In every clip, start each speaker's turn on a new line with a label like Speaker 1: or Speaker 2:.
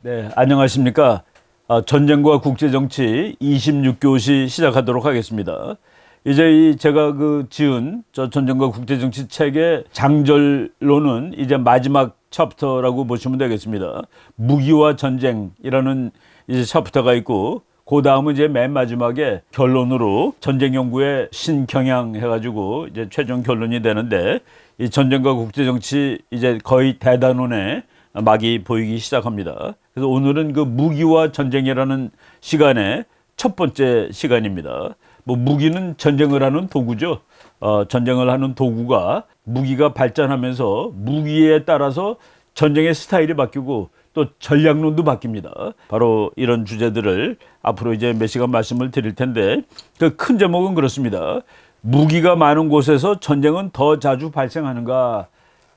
Speaker 1: 네, 안녕하십니까. 전쟁과 국제정치 26교시 시작하도록 하겠습니다. 이제 제가 지은 저 전쟁과 국제정치 책의 장절로는 이제 마지막 챕터라고 보시면 되겠습니다. 무기와 전쟁이라는 이제 챕터가 있고, 그 다음은 이제 맨 마지막에 결론으로 전쟁 연구의 신경향 해가지고 이제 최종 결론이 되는데, 이 전쟁과 국제정치 이제 거의 대단원에 막이 보이기 시작합니다. 그래서 오늘은 그 무기와 전쟁이라는 시간의 첫 번째 시간입니다. 무기는 전쟁을 하는 도구죠. 전쟁을 하는 도구가 무기가 발전하면서 무기에 따라서 전쟁의 스타일이 바뀌고 또 전략론도 바뀝니다. 바로 이런 주제들을 앞으로 이제 몇 시간 말씀을 드릴 텐데, 그 큰 제목은 그렇습니다. 무기가 많은 곳에서 전쟁은 더 자주 발생하는가?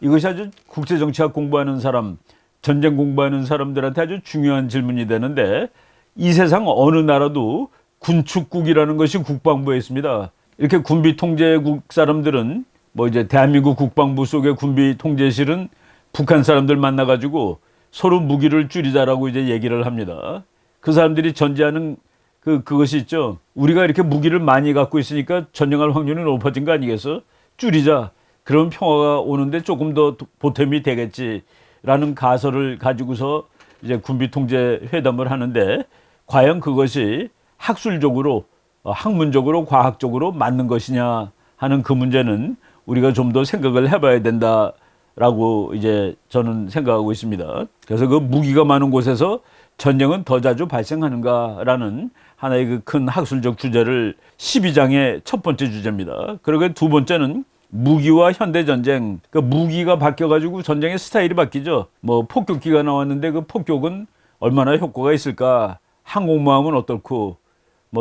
Speaker 1: 이것이 아주 국제정치학 공부하는 사람, 전쟁 공부하는 사람들한테 아주 중요한 질문이 되는데, 이 세상 어느 나라도 군축국이라는 것이 국방부에 있습니다. 이렇게 군비 통제국 사람들은 이제 대한민국 국방부 속의 군비 통제실은 북한 사람들 만나가지고 서로 무기를 줄이자라고 이제 얘기를 합니다. 그 사람들이 전제하는 그것이 있죠. 우리가 이렇게 무기를 많이 갖고 있으니까 전쟁할 확률이 높아진 거 아니겠어? 줄이자. 그럼 평화가 오는데 조금 더 보탬이 되겠지라는 가설을 가지고서 이제 군비 통제 회담을 하는데, 과연 그것이 학술적으로, 학문적으로, 과학적으로 맞는 것이냐 하는 그 문제는 우리가 좀 더 생각을 해봐야 된다라고 이제 저는 생각하고 있습니다. 그래서 그 무기가 많은 곳에서 전쟁은 더 자주 발생하는가라는 하나의 그 큰 학술적 주제를 12장의 첫 번째 주제입니다. 그리고 두 번째는 무기와 현대전쟁. 그 무기가 바뀌어가지고 전쟁의 스타일이 바뀌죠. 폭격기가 나왔는데 그 폭격은 얼마나 효과가 있을까? 항공모함은 어떻고?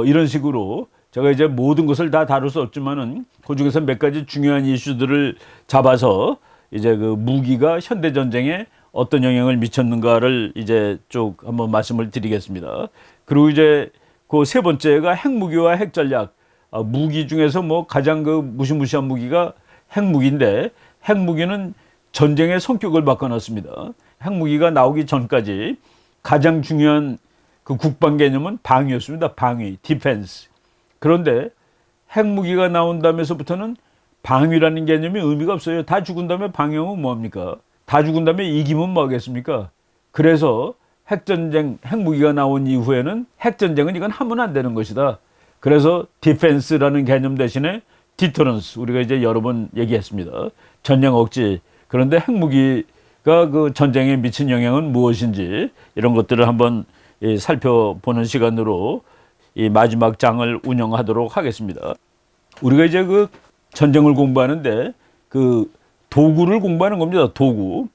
Speaker 1: 이런 식으로 제가 이제 모든 것을 다 다룰 수 없지만은 그 중에서 몇 가지 중요한 이슈들을 잡아서 이제 그 무기가 현대전쟁에 어떤 영향을 미쳤는가를 이제 쭉 한번 말씀을 드리겠습니다. 그리고 이제 그 세 번째가 핵무기와 핵전략. 무기 중에서 가장 그 무시무시한 무기가 핵무기인데, 핵무기는 전쟁의 성격을 바꿔놨습니다. 핵무기가 나오기 전까지 가장 중요한 그 국방 개념은 방위였습니다. 방위, 디펜스. 그런데 핵무기가 나온 다음에서부터는 방위라는 개념이 의미가 없어요. 다 죽은 다음에 방위하면 뭐합니까? 다 죽은 다음에 이기면 뭐 하겠습니까? 그래서 핵전쟁, 핵무기가 나온 이후에는 핵전쟁은 이건 하면 안 되는 것이다. 그래서 디펜스라는 개념 대신에 디터런스, 우리가 이제 여러 번 얘기했습니다. 전쟁 억지. 그런데 핵무기가 그 전쟁에 미친 영향은 무엇인지 이런 것들을 한번 살펴보는 시간으로 이 마지막 장을 운영하도록 하겠습니다. 우리가 이제 그 전쟁을 공부하는데 그 도구를 공부하는 겁니다. 도구.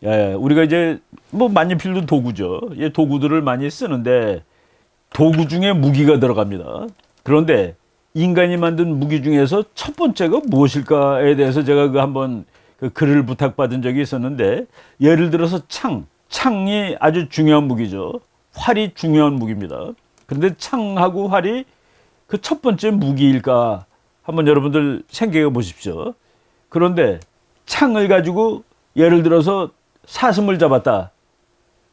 Speaker 1: 예, 우리가 이제 만년필도 도구죠. 도구들을 많이 쓰는데 도구 중에 무기가 들어갑니다. 그런데 인간이 만든 무기 중에서 첫 번째가 무엇일까에 대해서 제가 한번 글을 부탁받은 적이 있었는데, 예를 들어서 창이 아주 중요한 무기죠. 활이 중요한 무기입니다. 그런데 창하고 활이 그 첫 번째 무기일까? 한번 여러분들 생각해 보십시오. 그런데 창을 가지고 예를 들어서 사슴을 잡았다.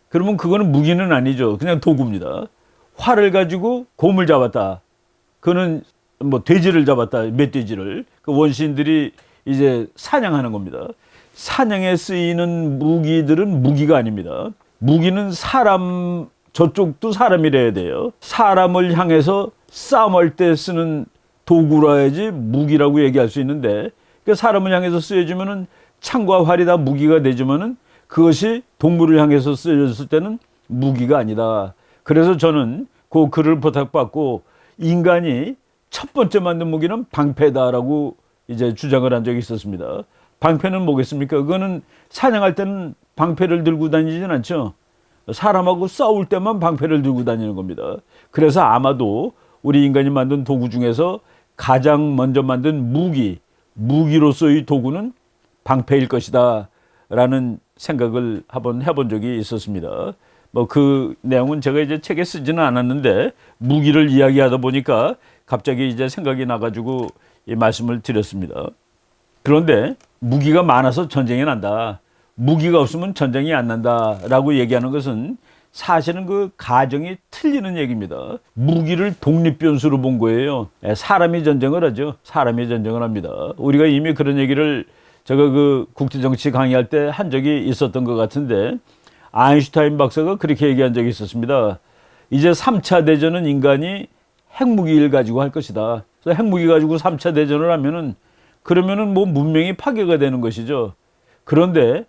Speaker 1: 그러면 그거는 무기는 아니죠. 그냥 도구입니다. 활을 가지고 곰을 잡았다. 그거는 돼지를 잡았다. 멧돼지를. 그 원시인들이 이제 사냥하는 겁니다. 사냥에 쓰이는 무기들은 무기가 아닙니다. 무기는 사람, 저쪽도 사람이래야 돼요. 사람을 향해서 싸움할 때 쓰는 도구라 해야지 무기라고 얘기할 수 있는데, 그 사람을 향해서 쓰여지면은 창과 활이 다 무기가 되지만은 그것이 동물을 향해서 쓰여졌을 때는 무기가 아니다. 그래서 저는 그 글을 부탁받고 인간이 첫 번째 만든 무기는 방패다라고 이제 주장을 한 적이 있었습니다. 방패는 뭐겠습니까? 그거는 사냥할 때는 방패를 들고 다니진 않죠. 사람하고 싸울 때만 방패를 들고 다니는 겁니다. 그래서 아마도 우리 인간이 만든 도구 중에서 가장 먼저 만든 무기로서의 도구는 방패일 것이다 라는 생각을 한번 해본 적이 있었습니다. 그 내용은 제가 이제 책에 쓰지는 않았는데, 무기를 이야기하다 보니까 갑자기 이제 생각이 나가지고 이 말씀을 드렸습니다. 그런데 무기가 많아서 전쟁이 난다. 무기가 없으면 전쟁이 안 난다라고 얘기하는 것은 사실은 그 가정이 틀리는 얘기입니다. 무기를 독립변수로 본 거예요. 사람이 전쟁을 하죠. 사람이 전쟁을 합니다. 우리가 이미 그런 얘기를 제가 그 국제정치 강의할 때 한 적이 있었던 것 같은데, 아인슈타인 박사가 그렇게 얘기한 적이 있었습니다. 이제 3차 대전은 인간이 핵무기를 가지고 할 것이다. 그래서 핵무기 가지고 3차 대전을 하면은, 그러면은 뭐 문명이 파괴가 되는 것이죠. 그런데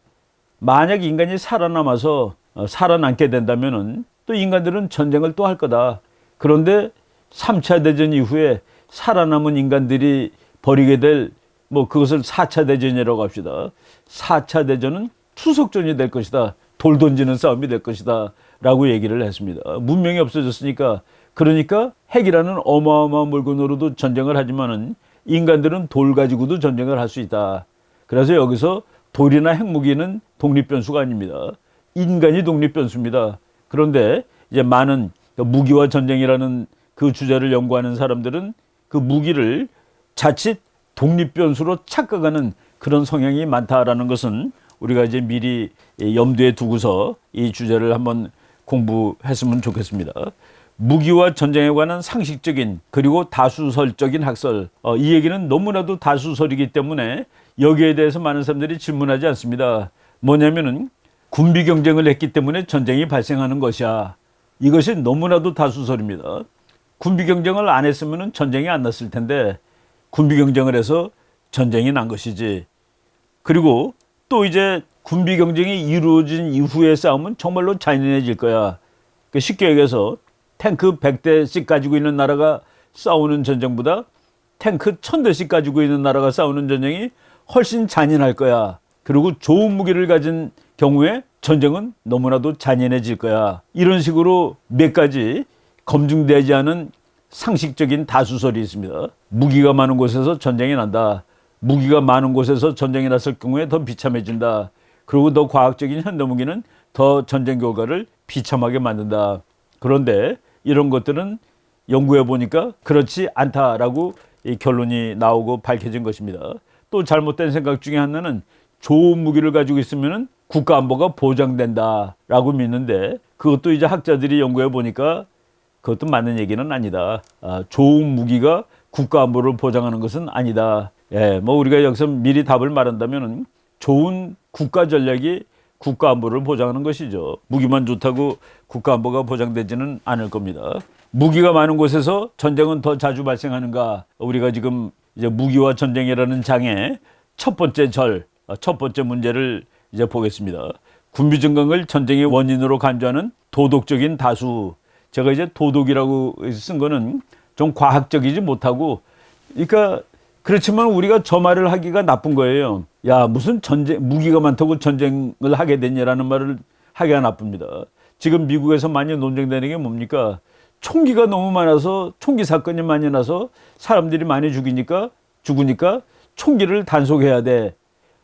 Speaker 1: 만약 인간이 살아남아서 살아남게 된다면은 또 인간들은 전쟁을 또 할 거다. 그런데 3차 대전 이후에 살아남은 인간들이 벌이게 될 뭐 그것을 4차 대전이라고 합시다. 4차 대전은 추석전이 될 것이다. 돌 던지는 싸움이 될 것이다. 라고 얘기를 했습니다. 문명이 없어졌으니까, 그러니까 핵이라는 어마어마한 물건으로도 전쟁을 하지만은 인간들은 돌 가지고도 전쟁을 할 수 있다. 그래서 여기서 돌이나 핵무기는 독립변수가 아닙니다. 인간이 독립변수입니다. 그런데 이제 많은 무기와 전쟁이라는 그 주제를 연구하는 사람들은 그 무기를 자칫 독립변수로 착각하는 그런 성향이 많다라는 것은 우리가 이제 미리 염두에 두고서 이 주제를 한번 공부했으면 좋겠습니다. 무기와 전쟁에 관한 상식적인 그리고 다수설적인 학설, 이 얘기는 너무나도 다수설이기 때문에 여기에 대해서 많은 사람들이 질문하지 않습니다. 뭐냐면은 군비 경쟁을 했기 때문에 전쟁이 발생하는 것이야. 이것이 너무나도 다수설입니다. 군비 경쟁을 안 했으면 전쟁이 안 났을 텐데 군비 경쟁을 해서 전쟁이 난 것이지. 그리고 또 이제 군비 경쟁이 이루어진 이후의 싸움은 정말로 잔인해질 거야. 쉽게 얘기해서 탱크 100대씩 가지고 있는 나라가 싸우는 전쟁보다 탱크 1000대씩 가지고 있는 나라가 싸우는 전쟁이 훨씬 잔인할 거야. 그리고 좋은 무기를 가진 경우에 전쟁은 너무나도 잔인해질 거야. 이런 식으로 몇 가지 검증되지 않은 상식적인 다수설이 있습니다. 무기가 많은 곳에서 전쟁이 난다. 무기가 많은 곳에서 전쟁이 났을 경우에 더 비참해진다. 그리고 더 과학적인 현대무기는 더 전쟁 결과를 비참하게 만든다. 그런데 이런 것들은 연구해 보니까 그렇지 않다라고 이 결론이 나오고 밝혀진 것입니다. 또 잘못된 생각 중에 하나는 좋은 무기를 가지고 있으면 국가 안보가 보장된다라고 믿는데, 그것도 이제 학자들이 연구해 보니까 그것도 맞는 얘기는 아니다. 좋은 무기가 국가 안보를 보장하는 것은 아니다. 뭐 우리가 여기서 미리 답을 말한다면 좋은 국가 전략이 국가 안보를 보장하는 것이죠. 무기만 좋다고 국가 안보가 보장되지는 않을 겁니다. 무기가 많은 곳에서 전쟁은 더 자주 발생하는가? 우리가 지금 이제 무기와 전쟁이라는 장의 첫 번째 문제를 이제 보겠습니다. 군비 증강을 전쟁의 원인으로 간주하는 도덕적인 다수. 제가 이제 도덕이라고 쓴 거는 좀 과학적이지 못하고, 그러니까 그렇지만 우리가 저 말을 하기가 나쁜 거예요. 야, 무슨 무기가 많다고 전쟁을 하게 됐냐라는 말을 하기가 나쁩니다. 지금 미국에서 많이 논쟁되는 게 뭡니까? 총기가 너무 많아서, 총기 사건이 많이 나서 사람들이 많이 죽으니까 총기를 단속해야 돼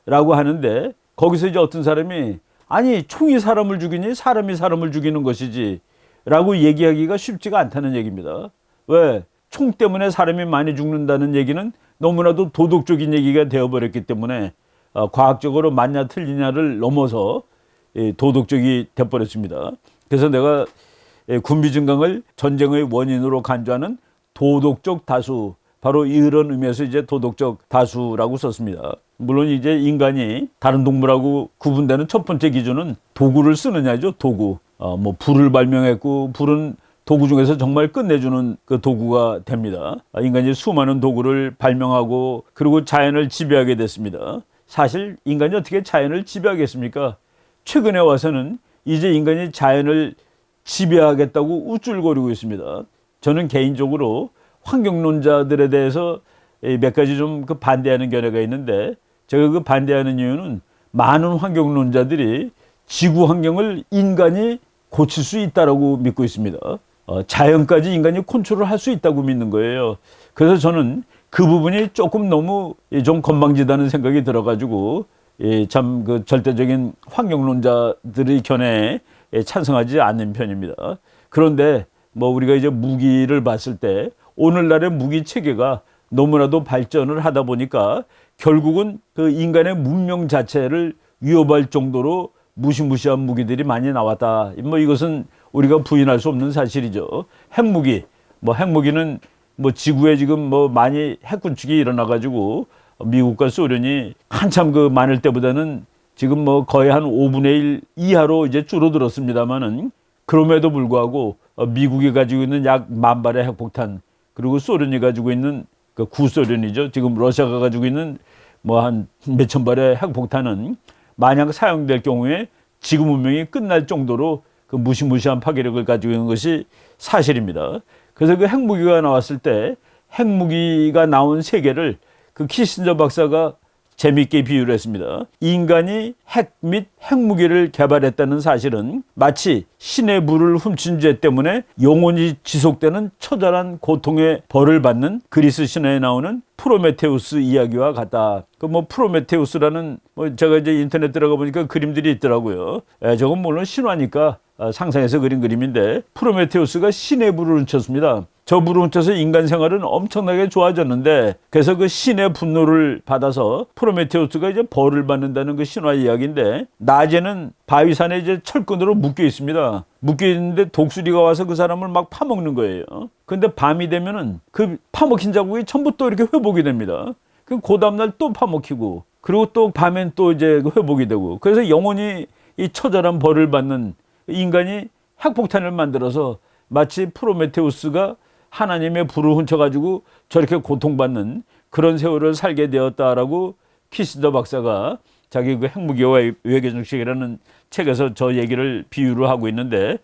Speaker 1: 라고 하는데, 거기서 이제 어떤 사람이 아니 총이 사람을 죽이니 사람이 사람을 죽이는 것이지 라고 얘기하기가 쉽지가 않다는 얘기입니다. 왜? 총 때문에 사람이 많이 죽는다는 얘기는 너무나도 도덕적인 얘기가 되어버렸기 때문에 과학적으로 맞냐 틀리냐를 넘어서 도덕적이 돼버렸습니다. 그래서 내가 군비 증강을 전쟁의 원인으로 간주하는 도덕적 다수, 바로 이런 의미에서 이제 도덕적 다수라고 썼습니다. 물론 이제 인간이 다른 동물하고 구분되는 첫 번째 기준은 도구를 쓰느냐죠. 도구. 뭐 불을 발명했고, 불은 도구 중에서 정말 끝내주는 그 도구가 됩니다. 인간이 수많은 도구를 발명하고 그리고 자연을 지배하게 됐습니다. 사실 인간이 어떻게 자연을 지배하겠습니까? 최근에 와서는 이제 인간이 자연을 지배하겠다고 우쭐거리고 있습니다. 저는 개인적으로 환경론자들에 대해서 몇 가지 좀 그 반대하는 견해가 있는데, 제가 그 반대하는 이유는 많은 환경론자들이 지구 환경을 인간이 고칠 수 있다라고 믿고 있습니다. 자연까지 인간이 컨트롤할 수 있다고 믿는 거예요. 그래서 저는 그 부분이 조금 너무 좀 건방지다는 생각이 들어가지고 참 그 절대적인 환경론자들의 견해에 찬성하지 않는 편입니다. 그런데 뭐 우리가 이제 무기를 봤을 때 오늘날의 무기 체계가 너무나도 발전을 하다 보니까 결국은 그 인간의 문명 자체를 위협할 정도로 무시무시한 무기들이 많이 나왔다. 뭐 이것은 우리가 부인할 수 없는 사실이죠. 핵무기, 핵무기는 지구에 지금 많이 핵 군축이 일어나 가지고 미국과 소련이 한참 그 많을 때보다는 지금 거의 한 5분의 1 이하로 이제 줄어들었습니다만은, 그럼에도 불구하고 미국이 가지고 있는 약 10,000발의 핵폭탄, 그리고 소련이 가지고 있는 그 구소련이죠. 지금 러시아가 가지고 있는 한 몇천 발의 핵폭탄은 만약 사용될 경우에 지구 문명이 끝날 정도로 그 무시무시한 파괴력을 가지고 있는 것이 사실입니다. 그래서 그 핵무기가 나왔을 때 핵무기가 나온 세계를 그 키신저 박사가 재미있게 비유를 했습니다. 인간이 핵 및 핵무기를 개발했다는 사실은 마치 신의 불을 훔친 죄 때문에 영원히 지속되는 처절한 고통의 벌을 받는 그리스 신화에 나오는 프로메테우스 이야기와 같다. 그 프로메테우스라는 제가 이제 인터넷 들어가 보니까 그림들이 있더라고요. 저건 물론 신화니까 상상해서 그린 그림인데, 프로메테우스가 신의 불을 훔쳤습니다. 저 불을 훔쳐서 인간 생활은 엄청나게 좋아졌는데, 그래서 그 신의 분노를 받아서 프로메테우스가 이제 벌을 받는다는 그 신화 이야기인데, 낮에는 바위산에 이제 철근으로 묶여 있습니다. 묶여 있는데 독수리가 와서 그 사람을 막 파먹는 거예요. 근데 밤이 되면은 그 파먹힌 자국이 전부 또 이렇게 회복이 됩니다. 그 다음날 또 파먹히고, 그리고 또 밤엔 또 이제 회복이 되고, 그래서 영원히 이 처절한 벌을 받는 인간이 핵폭탄을 만들어서 마치 프로메테우스가 하나님의 불을 훔쳐가지고 저렇게 고통받는 그런 세월을 살게 되었다라고 키신저 박사가 자기 그 핵무기와 외교정책이라는 책에서 저 얘기를 비유를 하고 있는데,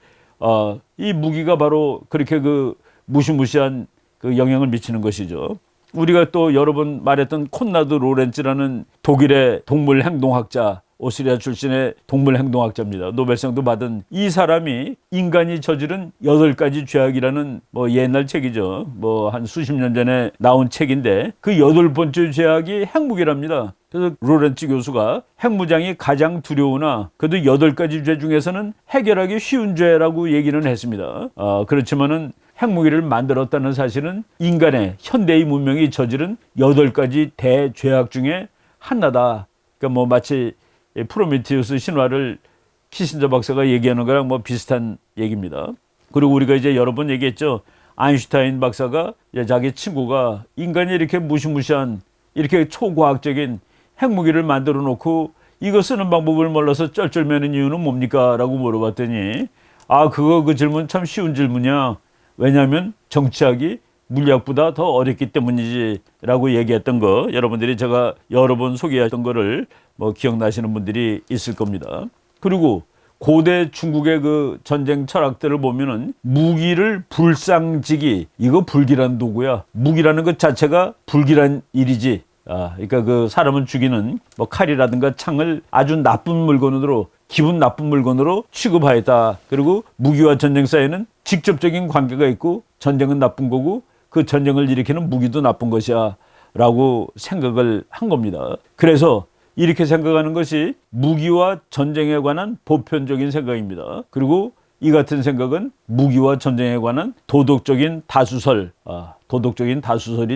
Speaker 1: 이 무기가 바로 그렇게 그 무시무시한 그 영향을 미치는 것이죠. 우리가 또 여러 번 말했던 콘라드 로렌츠라는 독일의 동물 행동학자, 오스트리아 출신의 동물 행동학자입니다. 노벨상도 받은 이 사람이 인간이 저지른 8가지 죄악이라는 옛날 책이죠. 한 수십 년 전에 나온 책인데, 그 8번째 죄악이 핵무기랍니다. 그래서 로렌츠 교수가 핵무장이 가장 두려우나 그래도 8가지 죄 중에서는 해결하기 쉬운 죄라고 얘기는 했습니다. 그렇지만은 핵무기를 만들었다는 사실은 인간의 현대의 문명이 저지른 8가지 대죄악 중에 하나다. 그러니까 마치 프로메테우스 신화를 키신저 박사가 얘기하는 거랑 비슷한 얘기입니다. 그리고 우리가 이제 여러 번 얘기했죠. 아인슈타인 박사가 자기 친구가 인간이 이렇게 무시무시한 이렇게 초과학적인 핵무기를 만들어 놓고 이거 쓰는 방법을 몰라서 쩔쩔매는 이유는 뭡니까? 라고 물어봤더니, 그 질문 참 쉬운 질문이야. 왜냐하면 정치학이 물리학보다 더 어렵기 때문이지 라고 얘기했던 거, 여러분들이 제가 여러 번 소개했던 거를 기억나시는 분들이 있을 겁니다. 그리고 고대 중국의 그 전쟁 철학들을 보면은 무기를 불상지기, 이거 불길한 도구야. 무기라는 것 자체가 불길한 일이지. 그러니까 그 사람을 죽이는 칼이라든가 창을 아주 나쁜 물건으로, 기분 나쁜 물건으로 취급하였다. 그리고 무기와 전쟁 사이에는 직접적인 관계가 있고, 전쟁은 나쁜 거고 그 전쟁을 일으키는 무기도 나쁜 것이야 라고 생각을 한 겁니다. 그래서 이렇게 생각하는 것이 무기와 전쟁에 관한 보편적인 생각입니다. 그리고 이 같은 생각은 무기와 전쟁에 관한 도덕적인 다수설이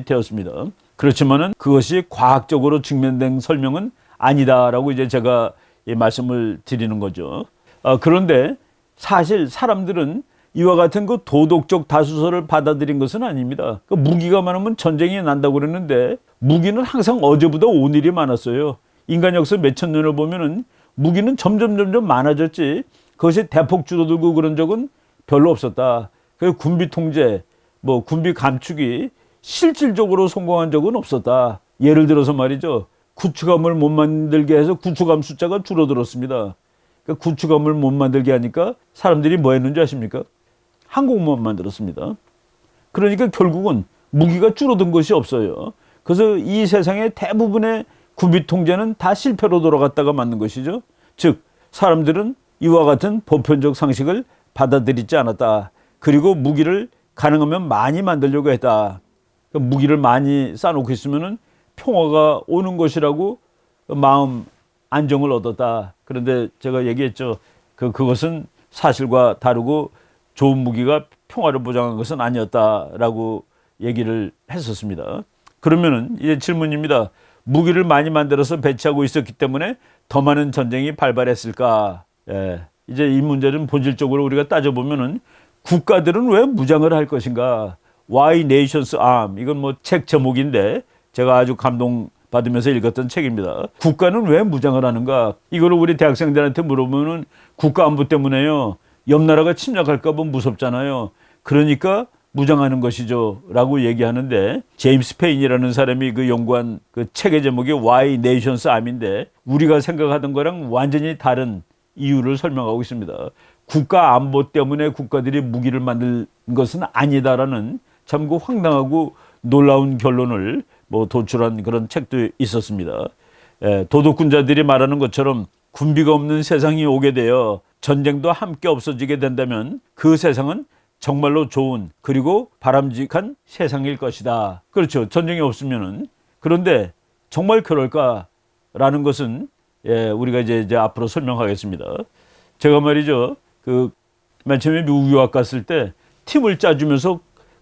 Speaker 1: 되었습니다. 그렇지만은 그것이 과학적으로 증명된 설명은 아니다라고 이제 제가 말씀을 드리는 거죠. 그런데 사실 사람들은 이와 같은 그 도덕적 다수설을 받아들인 것은 아닙니다. 그 무기가 많으면 전쟁이 난다고 그러는데, 무기는 항상 어제보다 오늘이 많았어요. 인간 역사 몇천 년을 보면은 무기는 점점 많아졌지, 그것이 대폭 줄어들고 그런 적은 별로 없었다. 그래서 군비 통제, 군비 감축이 실질적으로 성공한 적은 없었다. 예를 들어서 말이죠, 구축함을 못 만들게 해서 구축함 숫자가 줄어들었습니다. 그러니까 구축함을 못 만들게 하니까 사람들이 뭐 했는지 아십니까? 항공모함 만들었습니다. 그러니까 결국은 무기가 줄어든 것이 없어요. 그래서 이 세상의 대부분의 군비 통제는 다 실패로 돌아갔다가 맞는 것이죠. 즉, 사람들은 이와 같은 보편적 상식을 받아들이지 않았다. 그리고 무기를 가능하면 많이 만들려고 했다. 그러니까 무기를 많이 쌓아놓고 있으면은 평화가 오는 것이라고 마음 안정을 얻었다. 그런데 제가 얘기했죠. 그것은 사실과 다르고 좋은 무기가 평화를 보장한 것은 아니었다라고 얘기를 했었습니다. 그러면은 이제 질문입니다. 무기를 많이 만들어서 배치하고 있었기 때문에 더 많은 전쟁이 발발했을까? 이제 이 문제는 본질적으로 우리가 따져보면은 국가들은 왜 무장을 할 것인가? Why Nations Arm? 이건 뭐 책 제목인데 제가 아주 감동받으면서 읽었던 책입니다. 국가는 왜 무장을 하는가? 이거를 우리 대학생들한테 물어보면은 국가 안보 때문에요. 옆 나라가 침략할까 봐 무섭잖아요. 그러니까 무장하는 것이죠 라고 얘기하는데, 제임스 페인이라는 사람이 그 연구한 그 책의 제목이 Why Nations Arm인데 우리가 생각하던 거랑 완전히 다른 이유를 설명하고 있습니다. 국가 안보 때문에 국가들이 무기를 만든 것은 아니다라는 참 그 황당하고 놀라운 결론을 뭐 도출한 그런 책도 있었습니다. 도덕군자들이 말하는 것처럼 군비가 없는 세상이 오게 되어 전쟁도 함께 없어지게 된다면 그 세상은 정말로 좋은 그리고 바람직한 세상일 것이다. 그렇죠. 전쟁이 없으면은. 그런데 정말 그럴까라는 것은 우리가 이제 앞으로 설명하겠습니다. 제가 말이죠. 그 맨 처음에 미국 유학 갔을 때 팀을 짜주면서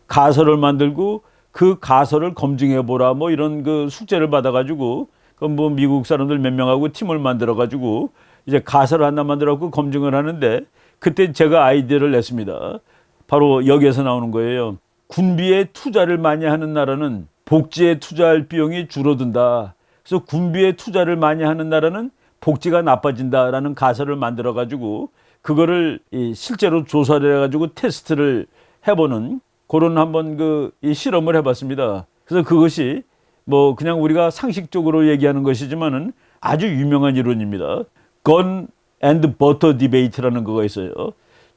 Speaker 1: 가설을 만들고 그 가설을 검증해 보라 뭐 이런 그 숙제를 받아가지고 그 뭐 미국 사람들 몇 명하고 팀을 만들어가지고 이제 가설을 하나 만들어갖고 검증을 하는데, 그때 제가 아이디어를 냈습니다. 바로 여기에서 나오는 거예요. 군비에 투자를 많이 하는 나라는 복지에 투자할 비용이 줄어든다. 그래서 군비에 투자를 많이 하는 나라는 복지가 나빠진다라는 가설을 만들어가지고 그거를 실제로 조사를 해가지고 테스트를 해보는 그런 한번 이 실험을 해봤습니다. 그래서 그것이 뭐 그냥 우리가 상식적으로 얘기하는 것이지만은 아주 유명한 이론입니다. Gun and Butter Debate라는 거가 있어요.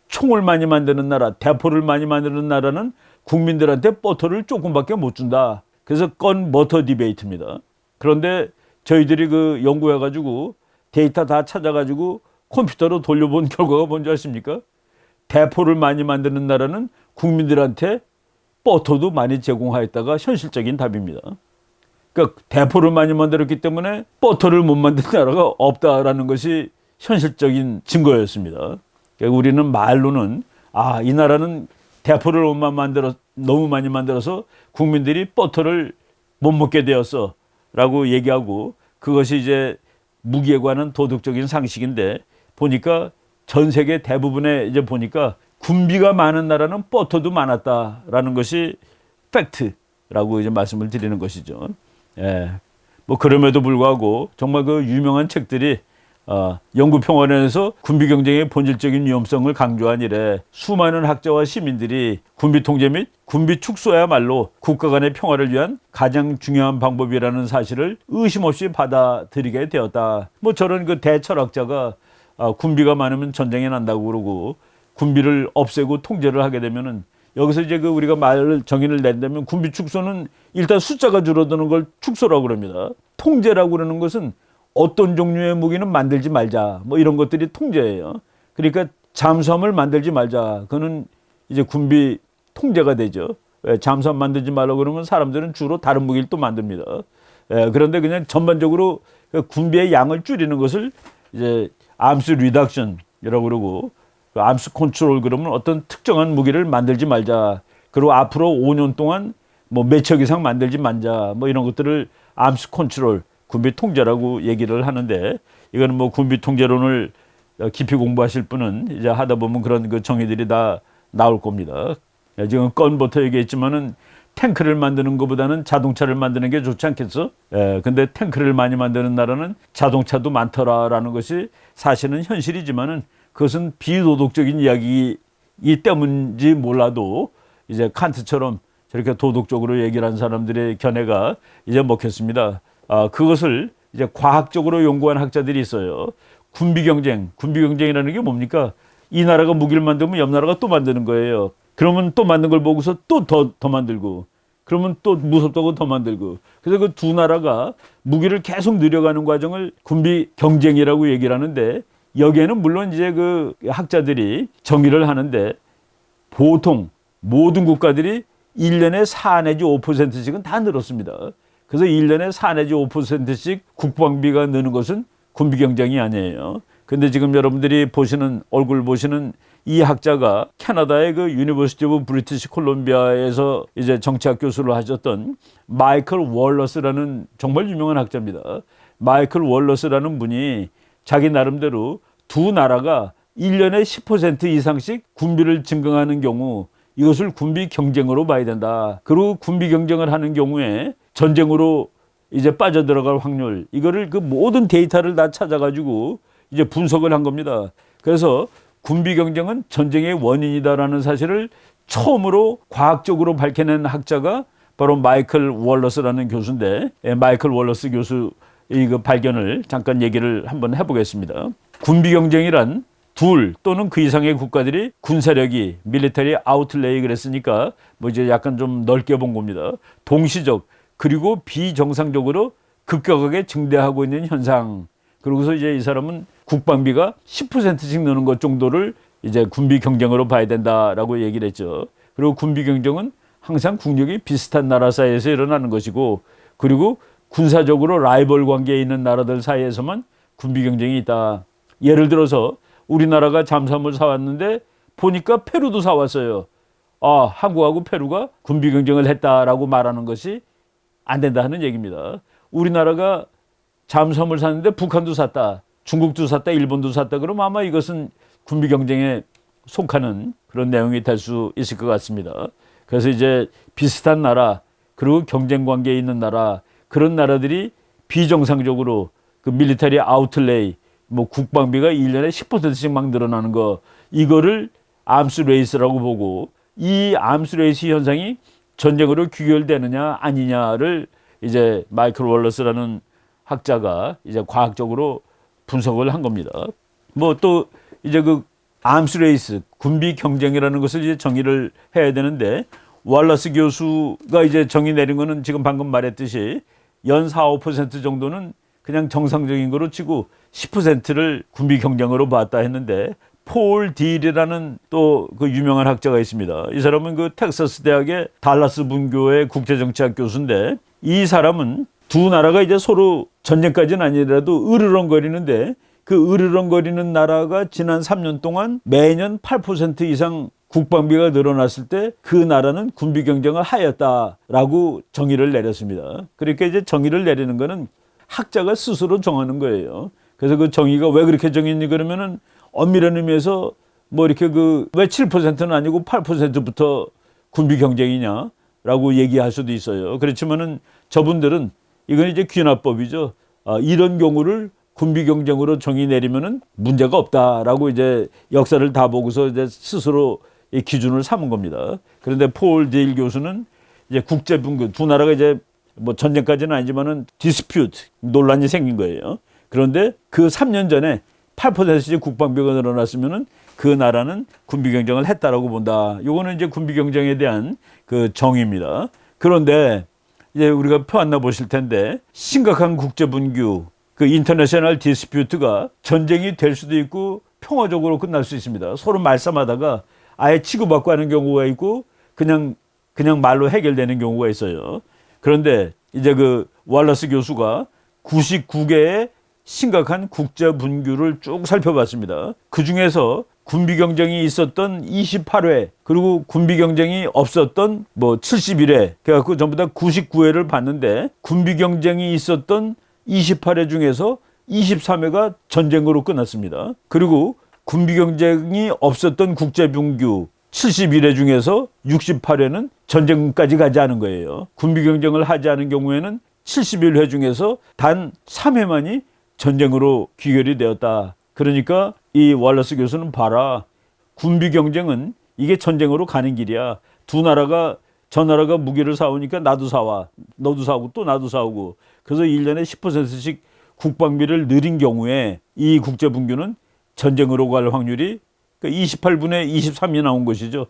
Speaker 1: 총을 많이 만드는 나라, 대포를 많이 만드는 나라는 국민들한테 버터를 조금밖에 못 준다. 그래서 건 버터 디베이트입니다. 그런데 저희들이 그 연구해가지고 데이터 다 찾아가지고 컴퓨터로 돌려본 결과가 뭔지 아십니까? 대포를 많이 만드는 나라는 국민들한테 버터도 많이 제공하였다가 현실적인 답입니다. 그러니까 대포를 많이 만들었기 때문에 버터를 못 만드는 나라가 없다라는 것이 현실적인 증거였습니다. 그러니까 우리는 말로는 이 나라는 대포를 너무 많이 만들어서 국민들이 버터를 못 먹게 되었어 라고 얘기하고, 그것이 이제 무기에 관한 도덕적인 상식인데 보니까 전 세계 대부분의 이제 보니까 군비가 많은 나라는 버터도 많았다라는 것이 팩트라고 이제 말씀을 드리는 것이죠. 뭐 그럼에도 불구하고 정말 그 유명한 책들이 영구평화론에서 군비 경쟁의 본질적인 위험성을 강조한 이래 수많은 학자와 시민들이 군비 통제 및 군비 축소야말로 국가 간의 평화를 위한 가장 중요한 방법이라는 사실을 의심 없이 받아들이게 되었다. 뭐 저런 그 대철학자가 군비가 많으면 전쟁이 난다고 그러고 군비를 없애고 통제를 하게 되면은, 여기서 이제 그 우리가 정의를 낸다면 군비 축소는 일단 숫자가 줄어드는 걸 축소라고 그럽니다. 통제라고 그러는 것은 어떤 종류의 무기는 만들지 말자 뭐 이런 것들이 통제예요. 그러니까 잠수함을 만들지 말자, 그거는 이제 군비 통제가 되죠. 잠수함 만들지 말라고 그러면 사람들은 주로 다른 무기를 또 만듭니다. 그런데 그냥 전반적으로 군비의 양을 줄이는 것을 이제 암스 리덕션이라고 그러고, 암스 컨트롤 그러면 어떤 특정한 무기를 만들지 말자, 그리고 앞으로 5년 동안 뭐 몇 척 이상 만들지 말자 뭐 이런 것들을 암스 컨트롤, 군비 통제라고 얘기를 하는데, 이거는 뭐 군비 통제론을 깊이 공부하실 분은 이제 하다 보면 그런 그 정의들이 다 나올 겁니다. 지금 건부터 얘기했지만은 탱크를 만드는 것보다는 자동차를 만드는 게 좋지 않겠어? 근데 탱크를 많이 만드는 나라는 자동차도 많더라라는 것이 사실은 현실이지만은 그것은 비도덕적인 이야기이기 때문인지 몰라도 이제 칸트처럼 저렇게 도덕적으로 얘기를 한 사람들의 견해가 이제 먹혔습니다. 그것을 이제 과학적으로 연구한 학자들이 있어요. 군비 경쟁이라는 게 뭡니까? 이 나라가 무기를 만들면 옆 나라가 또 만드는 거예요. 그러면 또 만든 걸 보고서 또 더 만들고, 그러면 또 무섭다고 더 만들고, 그래서 그 두 나라가 무기를 계속 늘려가는 과정을 군비 경쟁이라고 얘기를 하는데, 여기에는 물론 이제 그 학자들이 정의를 하는데, 보통 모든 국가들이 1년에 4 내지 5%씩은 다 늘었습니다. 그래서 1년에 4 내지 5%씩 국방비가 느는 것은 군비 경쟁이 아니에요. 근데 지금 여러분들이 얼굴 보시는 이 학자가 캐나다의 그 유니버시티 오브 브리티시 콜롬비아에서 이제 정치학 교수를 하셨던 마이클 월러스라는 정말 유명한 학자입니다. 마이클 월러스라는 분이 자기 나름대로 두 나라가 1년에 10% 이상씩 군비를 증강하는 경우 이것을 군비 경쟁으로 봐야 된다. 그리고 군비 경쟁을 하는 경우에 전쟁으로 이제 빠져들어갈 확률, 이거를 그 모든 데이터를 다 찾아가지고 이제 분석을 한 겁니다. 그래서 군비 경쟁은 전쟁의 원인이다라는 사실을 처음으로 과학적으로 밝혀낸 학자가 바로 마이클 월러스라는 교수인데, 마이클 월러스 교수의 그 발견을 잠깐 얘기를 한번 해보겠습니다. 군비 경쟁이란 둘 또는 그 이상의 국가들이 군사력이 밀리터리 아웃레이 그랬으니까 뭐 이제 약간 좀 넓게 본 겁니다. 동시적 그리고 비정상적으로 급격하게 증대하고 있는 현상. 그러고서 이제 이 사람은 국방비가 10%씩 느는 것 정도를 이제 군비 경쟁으로 봐야 된다라고 얘기를 했죠. 그리고 군비 경쟁은 항상 국력이 비슷한 나라 사이에서 일어나는 것이고, 그리고 군사적으로 라이벌 관계에 있는 나라들 사이에서만 군비 경쟁이 있다. 예를 들어서 우리나라가 잠수함을 사왔는데 보니까 페루도 사왔어요. 아, 한국하고 페루가 군비 경쟁을 했다라고 말하는 것이 안 된다는 얘기입니다. 우리나라가 잠수함을 샀는데 북한도 샀다, 중국도 샀다, 일본도 샀다. 그럼 아마 이것은 군비 경쟁에 속하는 그런 내용이 될 수 있을 것 같습니다. 그래서 이제 비슷한 나라 그리고 경쟁 관계에 있는 나라, 그런 나라들이 비정상적으로 그 밀리터리 아웃레이, 뭐 국방비가 1년에 10%씩 막 늘어나는 거, 이거를 암스 레이스라고 보고, 이 암스 레이스 현상이 전쟁으로 귀결되느냐 아니냐를 이제 마이클 월러스라는 학자가 이제 과학적으로 분석을 한 겁니다. 뭐 또 이제 그 암스 레이스, 군비 경쟁이라는 것을 이제 정의를 해야 되는데, 월러스 교수가 이제 정의 내린 거는 지금 방금 말했듯이 연 4, 5% 정도는 그냥 정상적인 거로 치고 10%를 군비 경쟁으로 봤다 했는데, 폴 딜이라는 또 그 유명한 학자가 있습니다. 이 사람은 그 텍사스 대학의 달라스 분교의 국제정치학 교수인데, 이 사람은 두 나라가 이제 서로 전쟁까지는 아니더라도 으르렁거리는데, 그 으르렁거리는 나라가 지난 3년 동안 매년 8% 이상 국방비가 늘어났을 때 그 나라는 군비 경쟁을 하였다라고 정의를 내렸습니다. 그러니까 이제 정의를 내리는 거는 학자가 스스로 정하는 거예요. 그래서 그 정의가 왜 그렇게 정했니 그러면은 엄밀한 의미에서 뭐 이렇게 그 왜 7%는 아니고 8%부터 군비 경쟁이냐라고 얘기할 수도 있어요. 그렇지만은 저분들은 이건 이제 귀납법이죠. 이런 경우를 군비 경쟁으로 정의 내리면은 문제가 없다라고 이제 역사를 다 보고서 이제 스스로 이 기준을 삼은 겁니다. 그런데 폴 딜 교수는 이제 국제 분규, 두 나라가 이제 뭐 전쟁까지는 아니지만은 디스퓨트, 논란이 생긴 거예요. 그런데 그 3년 전에 8%씩 국방비가 늘어났으면은 그 나라는 군비 경쟁을 했다라고 본다. 요거는 이제 군비 경쟁에 대한 그 정의입니다. 그런데 이제 우리가 표안나 보실 텐데, 심각한 국제 분규, 그 인터내셔널 디스퓨트가 전쟁이 될 수도 있고 평화적으로 끝날 수 있습니다. 서로 말싸움하다가 아예 치고받고 하는 경우가 있고 그냥 말로 해결되는 경우가 있어요. 그런데 이제 그 월러스 교수가 99개의 심각한 국제 분규를 쭉 살펴봤습니다. 그 중에서 군비 경쟁이 있었던 28회, 그리고 군비 경쟁이 없었던 뭐 71회, 그래갖고 전부 다 99회를 봤는데, 군비 경쟁이 있었던 28회 중에서 23회가 전쟁으로 끝났습니다. 그리고 군비 경쟁이 없었던 국제 분규 71회 중에서 68회는 전쟁까지 가지 않은 거예요. 군비 경쟁을 하지 않은 경우에는 71회 중에서 단 3회만이 전쟁으로 귀결이 되었다. 그러니까 이 월러스 교수는 봐라, 군비 경쟁은 이게 전쟁으로 가는 길이야. 두 나라가, 저 나라가 무기를 사오니까 나도 사와, 너도 사오고 또 나도 사오고, 그래서 1년에 10%씩 국방비를 늘린 경우에 이 국제 분규는 전쟁으로 갈 확률이 28분의 23이 나온 것이죠.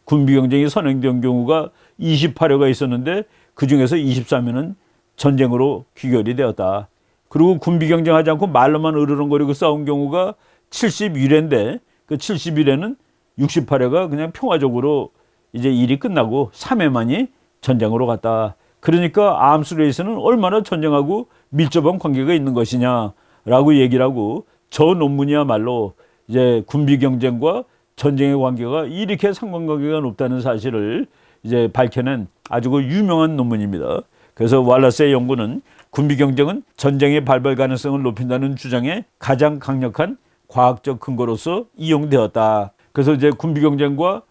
Speaker 1: 군비 경쟁이 선행된 경우가 28회가 있었는데 그 중에서 23회는 전쟁으로 귀결이 되었다. 그리고 군비 경쟁하지 않고 말로만 으르렁거리고 싸운 경우가 71회인데, 그 71회는 68회가 그냥 평화적으로 이제 일이 끝나고 3회만이 전쟁으로 갔다. 그러니까 암스 레이스는 얼마나 전쟁하고 밀접한 관계가 있는 것이냐라고 얘기를 하고, 저 논문이야말로 이제 군비 경쟁과 전쟁의 관계가 이렇게 상관관계가 높다는 사실을 이제 밝혀낸 아주 그 유명한 논문입니다. 그래서 월러스의 연구는 군비 경쟁은 전쟁의 발발 가능성을 높인다는 주장에 가장 강력한 과학적 근거로서 이용되었다. 그래서 이제 군비 경쟁과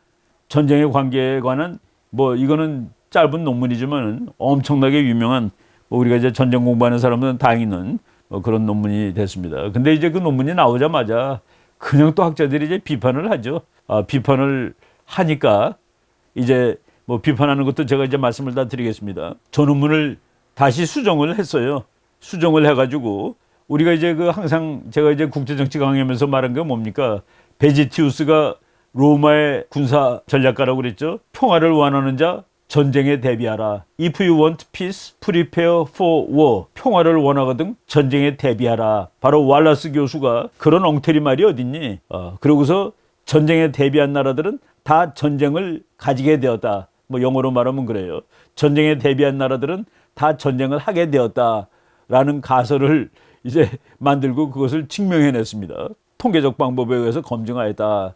Speaker 1: 전쟁의 관계에 관한 뭐 이거는 짧은 논문이지만 엄청나게 유명한 우리가 이제 전쟁 공부하는 사람들은 다 읽는 그런 논문이 됐습니다. 근데 이제 그 논문이 나오자마자 그냥 또 학자들이 이제 비판을 하죠. 비판을 하니까 이제 뭐 비판하는 것도 제가 이제 말씀을 다 드리겠습니다. 저 논문을 다시 수정을 했어요. 수정을 해가지고 우리가 이제 그 항상 제가 이제 국제정치 강의하면서 말한 게 뭡니까? 베지티우스가 로마의 군사 전략가라고 그랬죠. 평화를 원하는 자 전쟁에 대비하라. If you want peace, prepare for war. 평화를 원하거든 전쟁에 대비하라. 바로 왈라스 교수가 그런 엉터리 말이 어딨니? 그러고서 전쟁에 대비한 나라들은 다 전쟁을 가지게 되었다. 뭐 영어로 말하면 그래요. 전쟁에 대비한 나라들은 다 전쟁을 하게 되었다라는 가설을 이제 만들고 그것을 증명해냈습니다. 통계적 방법에 의해서 검증하였다.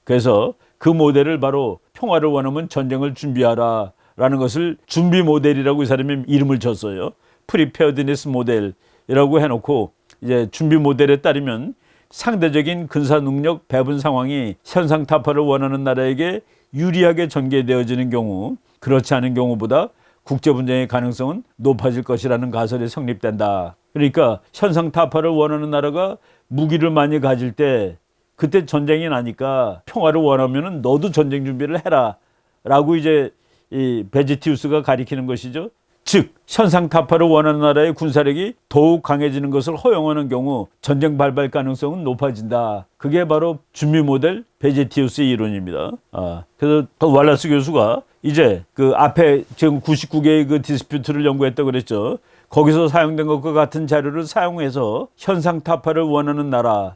Speaker 1: 그래서 그 모델을 바로 평화를 원하면 전쟁을 준비하라 라는 것을 준비 모델이라고 이 사람이 이름을 줬어요. 프리페어드니스 모델이라고 해놓고 이제 준비 모델에 따르면 상대적인 군사 능력 배분 상황이 현상 타파를 원하는 나라에게 유리하게 전개되어지는 경우 그렇지 않은 경우보다 국제 분쟁의 가능성은 높아질 것이라는 가설이 성립된다. 그러니까 현상 타파를 원하는 나라가 무기를 많이 가질 때 그때 전쟁이 나니까 평화를 원하면은 너도 전쟁 준비를 해라 라고 이제 이 베지티우스가 가리키는 것이죠. 즉 현상 타파를 원하는 나라의 군사력이 더욱 강해지는 것을 허용하는 경우 전쟁 발발 가능성은 높아진다. 그게 바로 준비 모델 베지티우스의 이론입니다. 그래서 왈라스 교수가 이제 그 앞에 지금 99개의 그 디스퓨트를 연구했다고 그랬죠. 거기서 사용된 것과 같은 자료를 사용해서 현상 타파를 원하는 나라가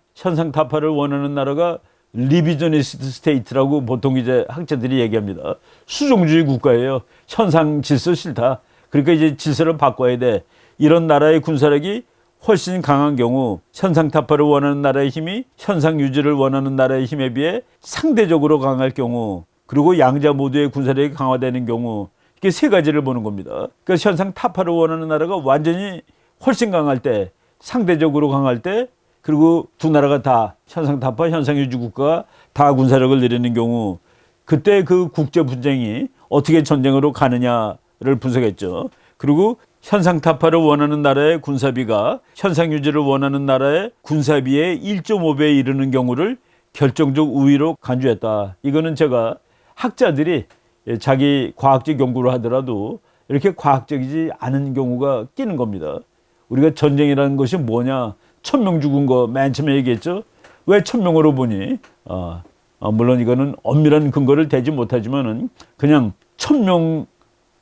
Speaker 1: 리비저니스트 스테이트라고 보통 이제 학자들이 얘기합니다. 수종주의 국가예요. 현상 질서 싫다. 그러니까 이제 질서를 바꿔야 돼. 이런 나라의 군사력이 훨씬 강한 경우 현상 타파를 원하는 나라의 힘이 현상 유지를 원하는 나라의 힘에 비해 상대적으로 강할 경우 그리고 양자 모두의 군사력이 강화되는 경우 이게 세 가지를 보는 겁니다. 그러니까 현상 타파를 원하는 나라가 완전히 훨씬 강할 때 상대적으로 강할 때 그리고 두 나라가 다 현상 타파 현상 유지 국가가 다 군사력을 내리는 경우 그때 그 국제 분쟁이 어떻게 전쟁으로 가느냐를 분석했죠. 그리고 현상 타파를 원하는 나라의 군사비가 현상 유지를 원하는 나라의 군사비의 1.5배에 이르는 경우를 결정적 우위로 간주했다. 이거는 제가 학자들이 자기 과학적 연구를 하더라도 이렇게 과학적이지 않은 경우가 끼는 겁니다. 우리가 전쟁이라는 것이 뭐냐? 1000명 죽은 거 맨 처음에 얘기했죠. 왜 1000명으로 보니? 물론 이거는 엄밀한 근거를 대지 못하지만은 그냥 1000명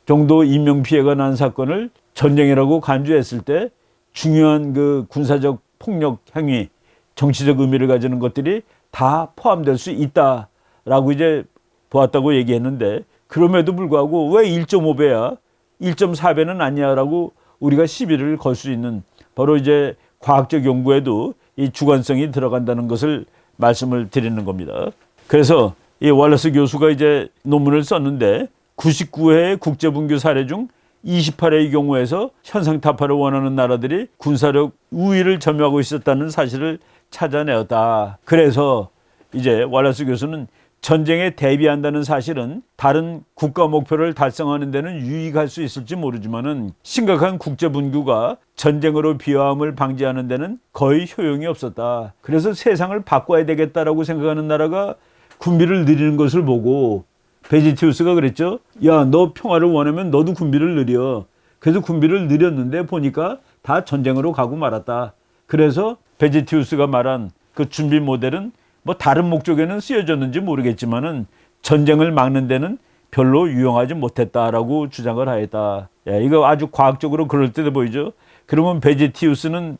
Speaker 1: 정도 인명 피해가 난 사건을 전쟁이라고 간주했을 때 중요한 그 군사적 폭력 행위, 정치적 의미를 가지는 것들이 다 포함될 수 있다라고 이제 보았다고 얘기했는데 그럼에도 불구하고 왜 1.5배야? 1.4배는 아니야라고 우리가 시비를 걸 수 있는 바로 이제 과학적 연구에도 이 주관성이 들어간다는 것을 말씀을 드리는 겁니다. 그래서 이 왈라스 교수가 이제 논문을 썼는데 99회의 국제분규 사례 중 28회의 경우에서 현상 타파를 원하는 나라들이 군사력 우위를 점유하고 있었다는 사실을 찾아내었다. 그래서 이제 왈라스 교수는 전쟁에 대비한다는 사실은 다른 국가 목표를 달성하는 데는 유익할 수 있을지 모르지만은 심각한 국제 분규가 전쟁으로 비화함을 방지하는 데는 거의 효용이 없었다. 그래서 세상을 바꿔야 되겠다라고 생각하는 나라가 군비를 늘리는 것을 보고 베지티우스가 그랬죠. 야, 너 평화를 원하면 너도 군비를 늘려. 그래서 군비를 늘렸는데 보니까 다 전쟁으로 가고 말았다. 그래서 베지티우스가 말한 그 준비 모델은 뭐 다른 목적에는 쓰여졌는지 모르겠지만은 전쟁을 막는 데는 별로 유용하지 못했다라고 주장을 하였다. 야, 이거 아주 과학적으로 그럴 듯해 보이죠. 그러면 베지티우스는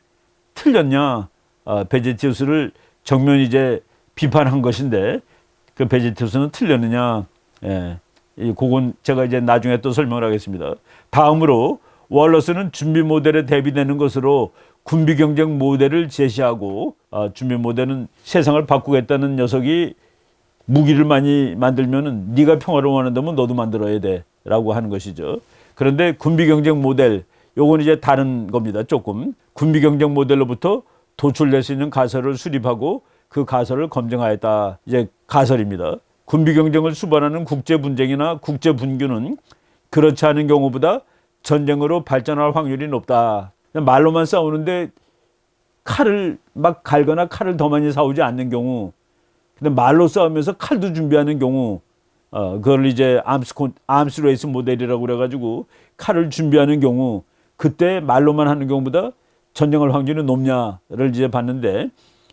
Speaker 1: 틀렸냐? 베지티우스를 정면 이제 비판한 것인데 그 베지티우스는 틀렸느냐? 예, 그건 제가 이제 나중에 또 설명을 하겠습니다. 다음으로 월러스는 준비 모델에 대비되는 것으로 군비 경쟁 모델을 제시하고 준비 모델은 세상을 바꾸겠다는 녀석이 무기를 많이 만들면은 네가 평화를 원한다면 너도 만들어야 돼라고 하는 것이죠. 그런데 군비 경쟁 모델 요건 이제 다른 겁니다. 조금 군비 경쟁 모델로부터 도출될 수 있는 가설을 수립하고 그 가설을 검증하였다. 이제 가설입니다. 군비 경쟁을 수반하는 국제 분쟁이나 국제 분규는 그렇지 않은 경우보다 전쟁으로 발전할 확률이 높다. 말로만 싸우는데 칼을 막 갈거나 칼을 더 많이 사오지 않는 경우, 근데 말로 싸우면서 칼도 준비하는 경우, 그걸 이제 암스 레이스 모델이라고 그래가지고 칼을 준비하는 경우, 그때 말로만 하는 경우보다 전쟁할 확률이 높냐를 이제 봤는데,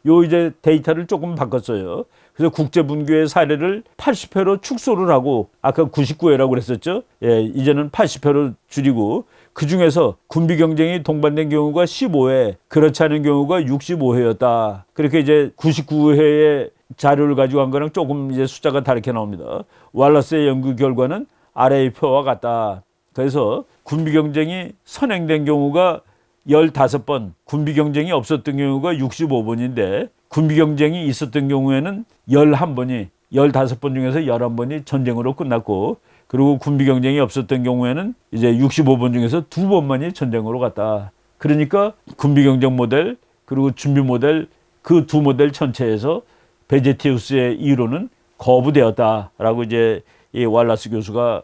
Speaker 1: 요 이제 데이터를 조금 바꿨어요. 그래서 국제 분규의 사례를 80회로 축소를 하고, 아까 99회라고 그랬었죠. 예, 이제는 80회로 줄이고, 그 중에서 군비 경쟁이 동반된 경우가 15회, 그렇지 않은 경우가 65회였다. 그렇게 이제 99회의 자료를 가지고 한 거랑 조금 이제 숫자가 다르게 나옵니다. 왈러스의 연구 결과는 아래의 표와 같다. 그래서 군비 경쟁이 선행된 경우가 15번, 군비 경쟁이 없었던 경우가 65번인데, 군비 경쟁이 있었던 경우에는 11번이, 15번 중에서 11번이 전쟁으로 끝났고, 그리고 군비 경쟁이 없었던 경우에는 이제 65번 중에서 2번만이 전쟁으로 갔다. 그러니까 군비 경쟁 모델, 그리고 준비 모델, 그 두 모델 전체에서 베제티우스의 이론은 거부되었다라고 이제 이 왈라스 교수가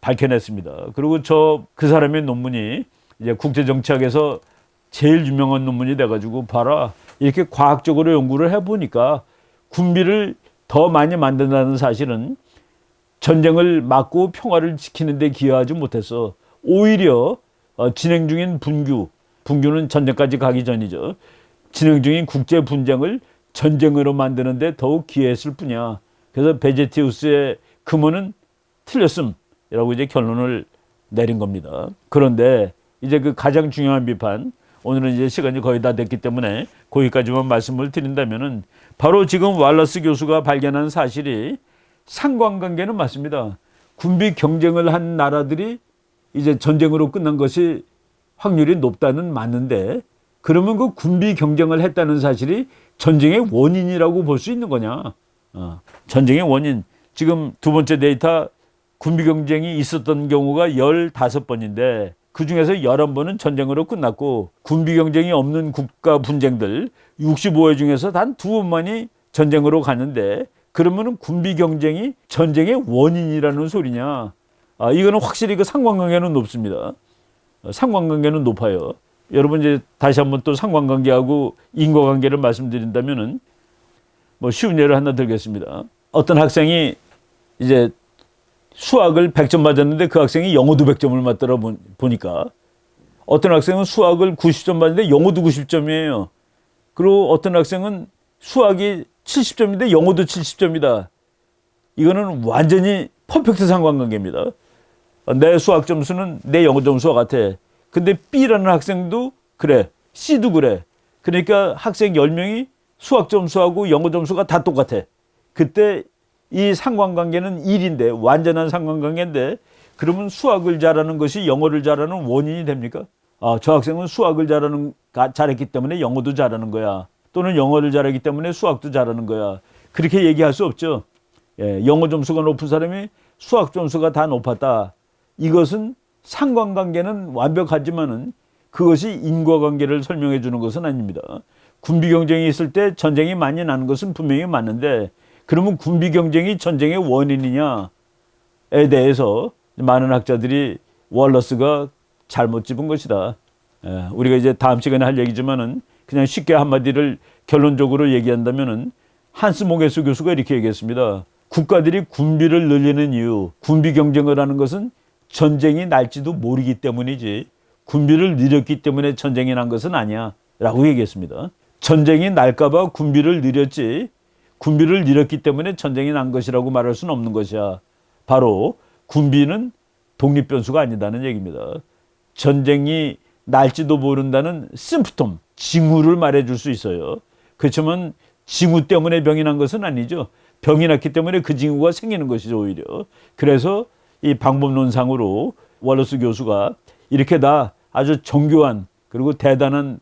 Speaker 1: 밝혀냈습니다. 그리고 그 사람의 논문이 이제 국제정치학에서 제일 유명한 논문이 돼가지고 봐라, 이렇게 과학적으로 연구를 해보니까 군비를 더 많이 만든다는 사실은 전쟁을 막고 평화를 지키는 데 기여하지 못했어. 오히려 진행 중인 분규는 전쟁까지 가기 전이죠. 진행 중인 국제 분쟁을 전쟁으로 만드는 데 더욱 기여했을 뿐이야. 그래서 베제티우스의 금언은 틀렸음이라고 이제 결론을 내린 겁니다. 그런데 이제 그 가장 중요한 비판, 오늘은 이제 시간이 거의 다 됐기 때문에 거기까지만 말씀을 드린다면은, 바로 지금 왈러스 교수가 발견한 사실이 상관관계는 맞습니다. 군비 경쟁을 한 나라들이 이제 전쟁으로 끝난 것이 확률이 높다는 맞는데, 그러면 그 군비 경쟁을 했다는 사실이 전쟁의 원인이라고 볼 수 있는 거냐? 전쟁의 원인. 지금 두 번째 데이터, 군비 경쟁이 있었던 경우가 15번인데 그 중에서 11번은 전쟁으로 끝났고, 군비 경쟁이 없는 국가 분쟁들 65회 중에서 단 2번만이 전쟁으로 갔는데, 그러면은 군비 경쟁이 전쟁의 원인이라는 소리냐? 이거는 확실히 그 상관관계는 높습니다. 상관관계는 높아요. 여러분 이제 다시 한번 또 상관관계하고 인과관계를 말씀드린다면은, 뭐 쉬운 예를 하나 들겠습니다. 어떤 학생이 이제 수학을 100점 맞았는데 그 학생이 영어도 100점을 맞더라 보니까, 어떤 학생은 수학을 90점 맞았는데 영어도 90점이에요. 그리고 어떤 학생은 수학이 70점인데 영어도 70점이다. 이거는 완전히 퍼펙트 상관관계입니다. 내 수학 점수는 내 영어 점수와 같아. 근데 B라는 학생도 그래, C도 그래. 그러니까 학생 10명이 수학 점수하고 영어 점수가 다 똑같아. 그때 이 상관관계는 1인데, 완전한 상관관계인데, 그러면 수학을 잘하는 것이 영어를 잘하는 원인이 됩니까? 저 학생은 수학을 잘했기 때문에 영어도 잘하는 거야. 또는 영어를 잘하기 때문에 수학도 잘하는 거야. 그렇게 얘기할 수 없죠. 예, 영어 점수가 높은 사람이 수학 점수가 다 높았다. 이것은 상관관계는 완벽하지만은 그것이 인과관계를 설명해 주는 것은 아닙니다. 군비 경쟁이 있을 때 전쟁이 많이 나는 것은 분명히 맞는데, 그러면 군비 경쟁이 전쟁의 원인이냐에 대해서 많은 학자들이 왈러스가 잘못 짚은 것이다. 우리가 이제 다음 시간에 할 얘기지만은 그냥 쉽게 한마디를 결론적으로 얘기한다면은, 한스 모게스 교수가 이렇게 얘기했습니다. 국가들이 군비를 늘리는 이유, 군비 경쟁을 하는 것은 전쟁이 날지도 모르기 때문이지 군비를 늘렸기 때문에 전쟁이 난 것은 아니야 라고 얘기했습니다. 전쟁이 날까봐 군비를 늘렸지, 군비를 늘렸기 때문에 전쟁이 난 것이라고 말할 수는 없는 것이야. 바로 군비는 독립변수가 아니다는 얘기입니다. 전쟁이 날지도 모른다는 심프톰, 징후를 말해줄 수 있어요. 그렇지만 징후 때문에 병이 난 것은 아니죠. 병이 났기 때문에 그 징후가 생기는 것이죠, 오히려. 그래서 이 방법론상으로 왈러스 교수가 이렇게 다 아주 정교한 그리고 대단한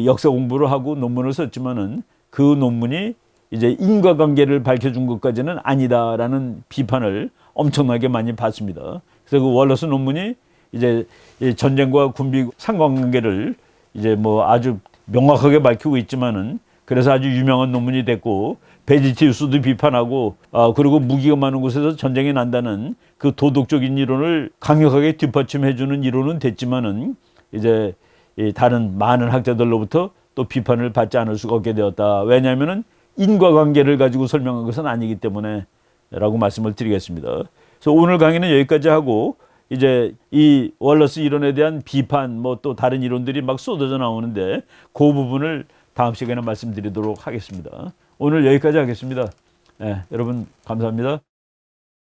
Speaker 1: 역사 공부를 하고 논문을 썼지만은, 그 논문이 이제 인과관계를 밝혀준 것까지는 아니다라는 비판을 엄청나게 많이 받습니다. 그래서 그 왈러스 논문이 이제 전쟁과 군비 상관관계를 이제 뭐 아주 명확하게 밝히고 있지만은 그래서 아주 유명한 논문이 됐고 베지티우스도 비판하고 그리고 무기가 많은 곳에서 전쟁이 난다는 그 도덕적인 이론을 강력하게 뒷받침해주는 이론은 됐지만은 이제 이 다른 많은 학자들로부터 또 비판을 받지 않을 수가 없게 되었다. 왜냐하면은 인과관계를 가지고 설명한 것은 아니기 때문에라고 말씀을 드리겠습니다. 그래서 오늘 강의는 여기까지 하고 이제 이 월러스 이론에 대한 비판 뭐 또 다른 이론들이 막 쏟아져 나오는데 그 부분을 다음 시간에 말씀드리도록 하겠습니다. 오늘 여기까지 하겠습니다. 네, 여러분 감사합니다.